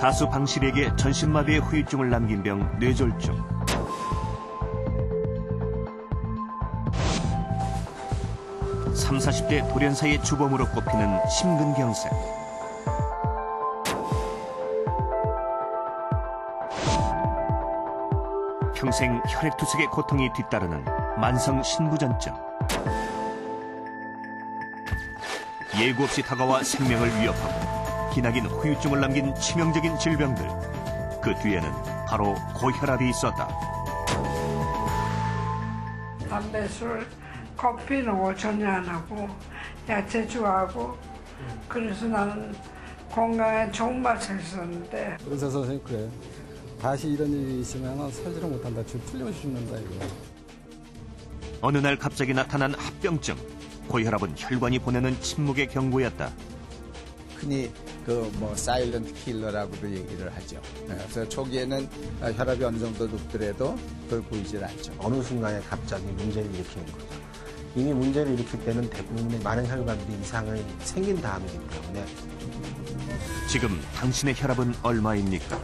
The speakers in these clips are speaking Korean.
가수 방실에게 전신마비의 후유증을 남긴 병 뇌졸중. (30, 40대) 돌연사의 주범으로 꼽히는 심근경색. 평생 혈액투석의 고통이 뒤따르는 만성 신부전증. 예고 없이 다가와 생명을 위협하고 기나긴 후유증을 남긴 치명적인 질병들. 그 뒤에는 바로 고혈압이 있었다. 담배, 술, 커피는 전혀 안 하고 야채 좋아하고 그래서 나는 건강에 좋은 맛을 있었는데 의사 선생님 그래요. 다시 이런 일이 있으면 살지를 못한다. 풀려 죽는다 이거. 어느 날 갑자기 나타난 합병증. 고혈압은 혈관이 보내는 침묵의 경고였다. 흔히 사일런트 킬러라고도 얘기를 하죠. 그래서 초기에는 혈압이 어느 정도 높더라도 그걸 보이질 않죠. 어느 순간에 갑자기 문제를 일으키는 거죠. 이미 문제를 일으킬 때는 대부분의 많은 혈관들이 이상이 생긴 다음이기 때문에. 지금 당신의 혈압은 얼마입니까?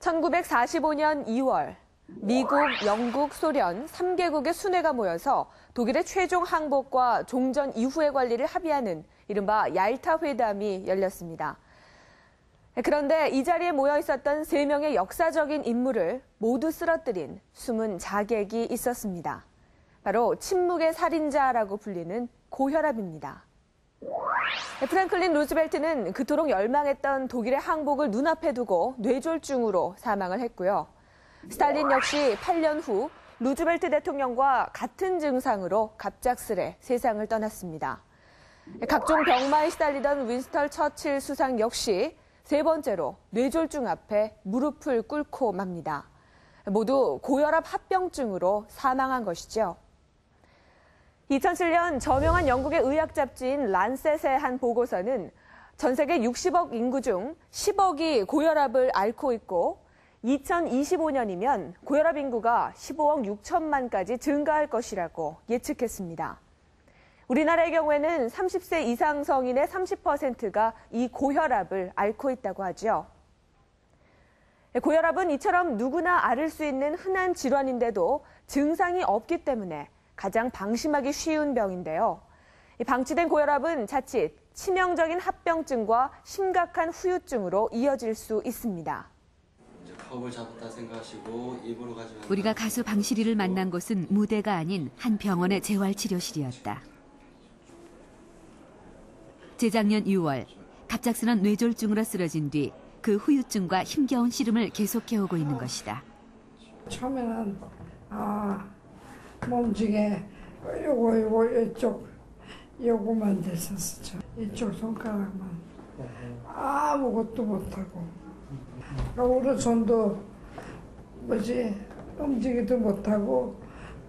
(1945년 2월) 미국, 영국, 소련 3개국의 순회가 모여서 독일의 최종 항복과 종전 이후의 관리를 합의하는 이른바 얄타 회담이 열렸습니다. 그런데 이 자리에 모여 있었던 3명의 역사적인 인물을 모두 쓰러뜨린 숨은 자객이 있었습니다. 바로 침묵의 살인자라고 불리는 고혈압입니다. 프랭클린 루즈벨트는 그토록 열망했던 독일의 항복을 눈앞에 두고 뇌졸중으로 사망을 했고요. 스탈린 역시 8년 후 루즈벨트 대통령과 같은 증상으로 갑작스레 세상을 떠났습니다. 각종 병마에 시달리던 윈스턴 처칠 수상 역시 3번째로 뇌졸중 앞에 무릎을 꿇고 맙니다. 모두 고혈압 합병증으로 사망한 것이죠. 2007년 저명한 영국의 의학 잡지인 란셋의 한 보고서는 전 세계 60억 인구 중 10억이 고혈압을 앓고 있고 2025년이면 고혈압 인구가 15억 6천만까지 증가할 것이라고 예측했습니다. 우리나라의 경우에는 30세 이상 성인의 30%가 이 고혈압을 앓고 있다고 하죠. 고혈압은 이처럼 누구나 앓을 수 있는 흔한 질환인데도 증상이 없기 때문에 가장 방심하기 쉬운 병인데요. 방치된 고혈압은 자칫 치명적인 합병증과 심각한 후유증으로 이어질 수 있습니다. 컵을 잡았다 생각하시고 입으로 가져가는 우리가 가수 방실이를 만난 곳은 무대가 아닌 한 병원의 재활치료실이었다. 재작년 6월 갑작스런 뇌졸중으로 쓰러진 뒤 그 후유증과 힘겨운 씨름을 계속해오고 있는 것이다. 처음에는 몸중에 요거 요거만 됐었죠. 이쪽 손가락만 아무것도 못하고 오른손도 움직이도 못하고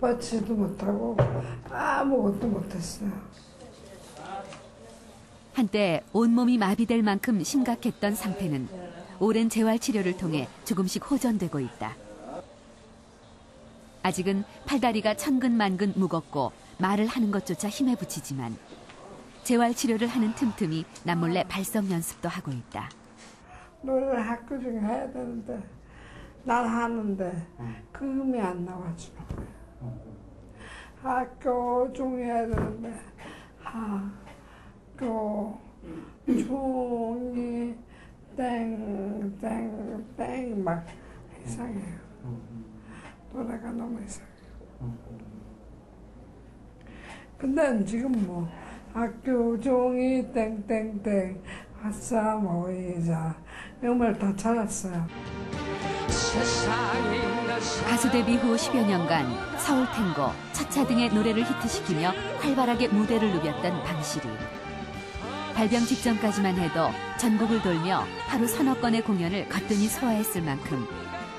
뻗지도 못하고 아무것도 못했어요. 한때 온몸이 마비될 만큼 심각했던 상태는 오랜 재활치료를 통해 조금씩 호전되고 있다. 아직은 팔다리가 천근만근 무겁고 말을 하는 것조차 힘에 부치지만 재활치료를 하는 틈틈이 남몰래 발성 연습도 하고 있다. 노래를 학교 중에 해야 되는데 난 하는데 그 음이 안 나와주는 거예요. 학교 중에 해야 되는데 학교 종이 땡땡땡 막 이상해요. 노래가 너무 이상해요. 근데 지금 학교 종이 땡땡땡 아싸 모이자 음을 다 찾았어요. 가수 데뷔 후 10여 년간 서울탱고, 차차 등의 노래를 히트시키며 활발하게 무대를 누볐던 방실이. 발병 직전까지만 해도 전국을 돌며 하루 서너 건의 공연을 거뜬히 소화했을 만큼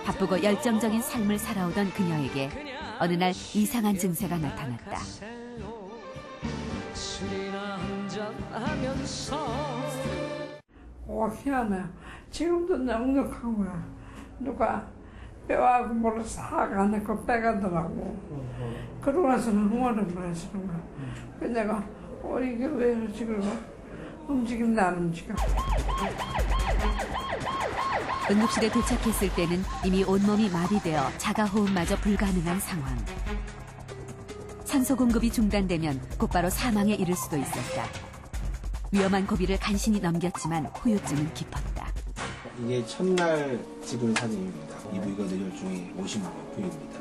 바쁘고 열정적인 삶을 살아오던 그녀에게 어느 날 이상한 증세가 나타났다. 희한해요. 지금도 넉넉한 거야. 누가 뼈하고 뭐를 싹 안에 거 빼가더라고. 그러고 나서는 응원을 보내시는 거야. 그래서 내가 이게 왜 이러지? 그러고 움직인다 안 움직여. 응급실에 도착했을 때는 이미 온몸이 마비되어 자가호흡마저 불가능한 상황. 산소 공급이 중단되면 곧바로 사망에 이를 수도 있었다. 위험한 고비를 간신히 넘겼지만 후유증은 깊었다. 이게 첫날 찍은 사진입니다. 이 부위가 뇌졸중이 50만 부위입니다.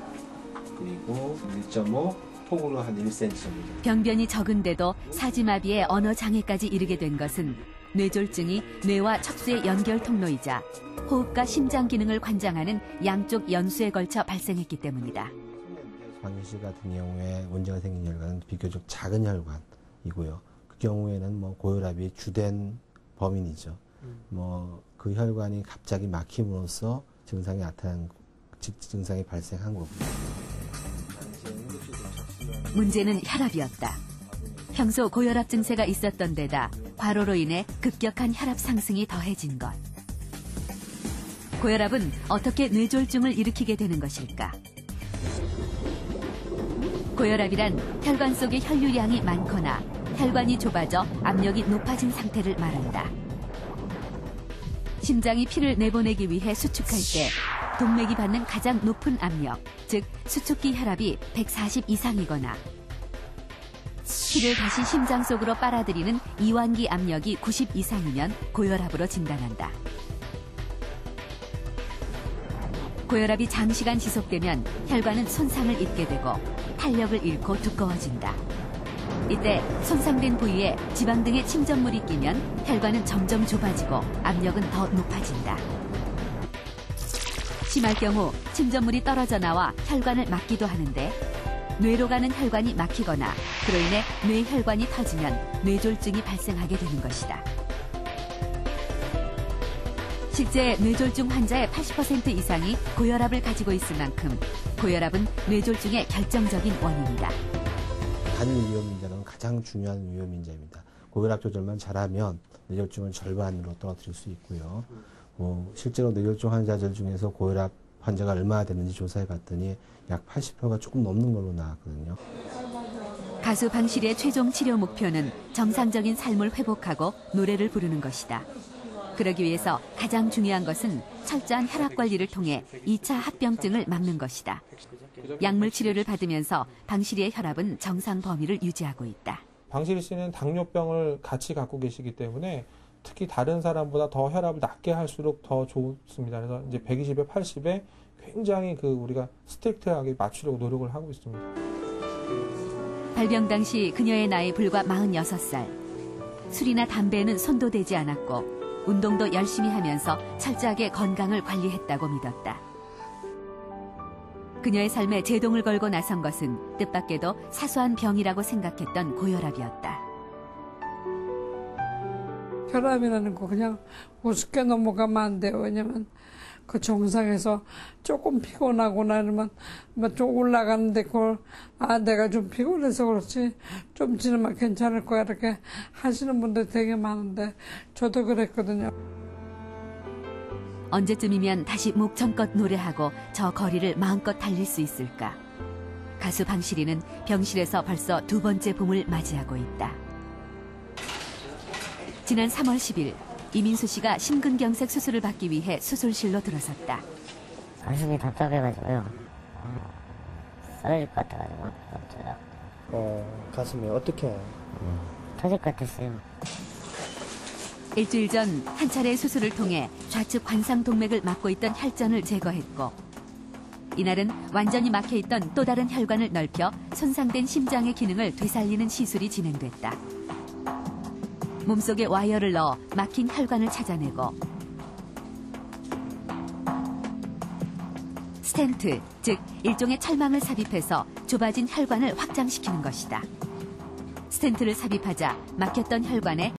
그리고 1.5, 폭으로 한 1cm 정도. 병변이 적은데도 사지마비에 언어 장애까지 이르게 된 것은 뇌졸중이 뇌와 척수의 연결 통로이자 호흡과 심장 기능을 관장하는 양쪽 연수에 걸쳐 발생했기 때문이다. 박민 씨 같은 경우에 문제가 생긴 혈관은 비교적 작은 혈관이고요. 그 경우에는 고혈압이 주된 범인이죠. 그 혈관이 갑자기 막힘으로써 증상이 발생한 겁니다. 문제는 혈압이었다. 평소 고혈압 증세가 있었던 데다 과로로 인해 급격한 혈압 상승이 더해진 것. 고혈압은 어떻게 뇌졸중을 일으키게 되는 것일까? 고혈압이란 혈관 속의 혈류량이 많거나 혈관이 좁아져 압력이 높아진 상태를 말한다. 심장이 피를 내보내기 위해 수축할 때 동맥이 받는 가장 높은 압력, 즉 수축기 혈압이 140 이상이거나 피를 다시 심장 속으로 빨아들이는 이완기 압력이 90 이상이면 고혈압으로 진단한다. 고혈압이 장시간 지속되면 혈관은 손상을 입게 되고 탄력을 잃고 두꺼워진다. 이때 손상된 부위에 지방 등의 침전물이 끼면 혈관은 점점 좁아지고 압력은 더 높아진다. 심할 경우 침전물이 떨어져 나와 혈관을 막기도 하는데 뇌로 가는 혈관이 막히거나 그로 인해 뇌혈관이 터지면 뇌졸중이 발생하게 되는 것이다. 실제 뇌졸중 환자의 80% 이상이 고혈압을 가지고 있을 만큼 고혈압은 뇌졸중의 결정적인 원인이다. 단일 위험인자는 가장 중요한 위험인자입니다. 고혈압 조절만 잘하면 뇌졸중을 절반으로 떨어뜨릴 수 있고요. 실제로 뇌졸중 환자들 중에서 고혈압 환자가 얼마나 되는지 조사해 봤더니 약 80%가 조금 넘는 걸로 나왔거든요. 가수 방실의 최종 치료 목표는 정상적인 삶을 회복하고 노래를 부르는 것이다. 그러기 위해서 가장 중요한 것은 철저한 혈압 관리를 통해 2차 합병증을 막는 것이다. 약물 치료를 받으면서 방실이의 혈압은 정상 범위를 유지하고 있다. 방실 씨는 당뇨병을 같이 갖고 계시기 때문에 특히 다른 사람보다 더 혈압을 낮게 할수록 더 좋습니다. 그래서 이제 120에 80에 굉장히 우리가 스트릭트하게 맞추려고 노력을 하고 있습니다. 발병 당시 그녀의 나이 불과 46살. 술이나 담배는 손도 대지 않았고 운동도 열심히 하면서 철저하게 건강을 관리했다고 믿었다. 그녀의 삶에 제동을 걸고 나선 것은 뜻밖에도 사소한 병이라고 생각했던 고혈압이었다. 혈압이라는 거 그냥 우습게 넘어가면 안 돼요. 왜냐면 그 정상에서 조금 피곤하거나 이러면 좀 올라가는데 그걸 내가 좀 피곤해서 그렇지 좀 지나면 괜찮을 거야 이렇게 하시는 분들 되게 많은데 저도 그랬거든요. 언제쯤이면 다시 목청껏 노래하고 저 거리를 마음껏 달릴 수 있을까? 가수 방실이는 병실에서 벌써 두 번째 봄을 맞이하고 있다. 지난 3월 10일 이민수 씨가 심근경색 수술을 받기 위해 수술실로 들어섰다. 가슴이 답답해가지고요. 쓰러질 것 같아가지고 가슴이 어떻게? 터질 것 같았어요. 일주일 전 한 차례 수술을 통해 좌측 관상동맥을 막고 있던 혈전을 제거했고 이날은 완전히 막혀있던 또 다른 혈관을 넓혀 손상된 심장의 기능을 되살리는 시술이 진행됐다. 몸속에 와이어를 넣어 막힌 혈관을 찾아내고 스텐트, 즉 일종의 철망을 삽입해서 좁아진 혈관을 확장시키는 것이다. 스텐트를 삽입하자 막혔던 혈관에